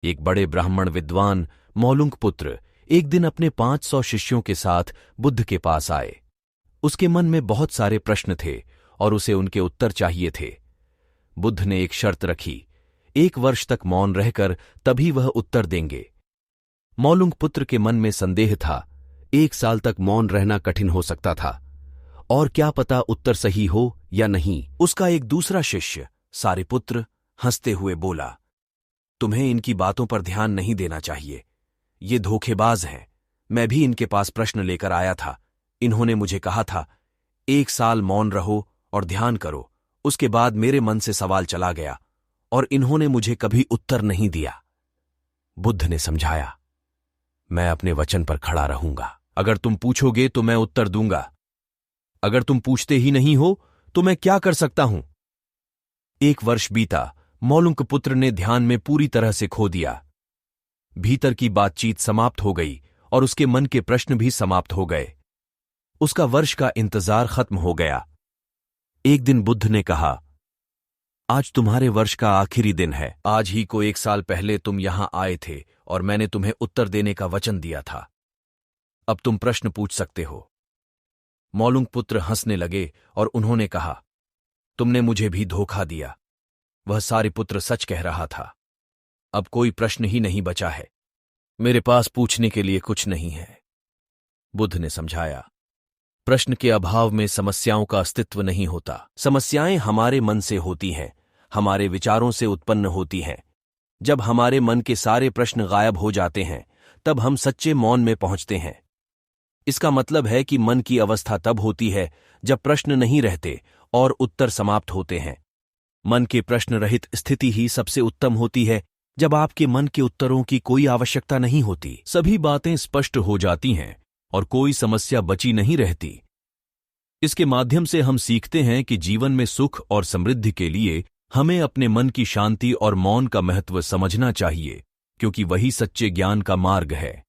एक बड़े ब्राह्मण विद्वान मौलुंक पुत्र एक दिन अपने 500 शिष्यों के साथ बुद्ध के पास आए। उसके मन में बहुत सारे प्रश्न थे और उसे उनके उत्तर चाहिए थे। बुद्ध ने एक शर्त रखी, 1 वर्ष तक मौन रहकर तभी वह उत्तर देंगे। मौलुंक पुत्र के मन में संदेह था, 1 साल तक मौन रहना कठिन हो सकता था और क्या पता उत्तर सही हो या नहीं। उसका एक दूसरा शिष्य सारिपुत्र हंसते हुए बोला, तुम्हें इनकी बातों पर ध्यान नहीं देना चाहिए, ये धोखेबाज हैं। मैं भी इनके पास प्रश्न लेकर आया था, इन्होंने मुझे कहा था 1 साल मौन रहो और ध्यान करो। उसके बाद मेरे मन से सवाल चला गया और इन्होंने मुझे कभी उत्तर नहीं दिया। बुद्ध ने समझाया, मैं अपने वचन पर खड़ा रहूंगा। अगर तुम पूछोगे तो मैं उत्तर दूंगा, अगर तुम पूछते ही नहीं हो तो मैं क्या कर सकता हूं। 1 वर्ष बीता, मौलुंक पुत्र ने ध्यान में पूरी तरह से खो दिया। भीतर की बातचीत समाप्त हो गई और उसके मन के प्रश्न भी समाप्त हो गए। उसका वर्ष का इंतजार खत्म हो गया। एक दिन बुद्ध ने कहा, आज तुम्हारे वर्ष का आखिरी दिन है। आज ही को 1 साल पहले तुम यहां आए थे और मैंने तुम्हें उत्तर देने का वचन दिया था। अब तुम प्रश्न पूछ सकते हो। मौलुंक पुत्र हंसने लगे और उन्होंने कहा, तुमने मुझे भी धोखा दिया। वह सारिपुत्र सच कह रहा था। अब कोई प्रश्न ही नहीं बचा है। मेरे पास पूछने के लिए कुछ नहीं है। बुद्ध ने समझाया, प्रश्न के अभाव में समस्याओं का अस्तित्व नहीं होता। समस्याएं हमारे मन से होती हैं, हमारे विचारों से उत्पन्न होती हैं। जब हमारे मन के सारे प्रश्न गायब हो जाते हैं, तब हम सच्चे मौन में पहुंचते हैं। इसका मतलब है कि मन की अवस्था तब होती है जब प्रश्न नहीं रहते और उत्तर समाप्त होते हैं। मन के प्रश्न रहित स्थिति ही सबसे उत्तम होती है, जब आपके मन के उत्तरों की कोई आवश्यकता नहीं होती। सभी बातें स्पष्ट हो जाती हैं और कोई समस्या बची नहीं रहती। इसके माध्यम से हम सीखते हैं कि जीवन में सुख और समृद्धि के लिए हमें अपने मन की शांति और मौन का महत्व समझना चाहिए, क्योंकि वही सच्चे ज्ञान का मार्ग है।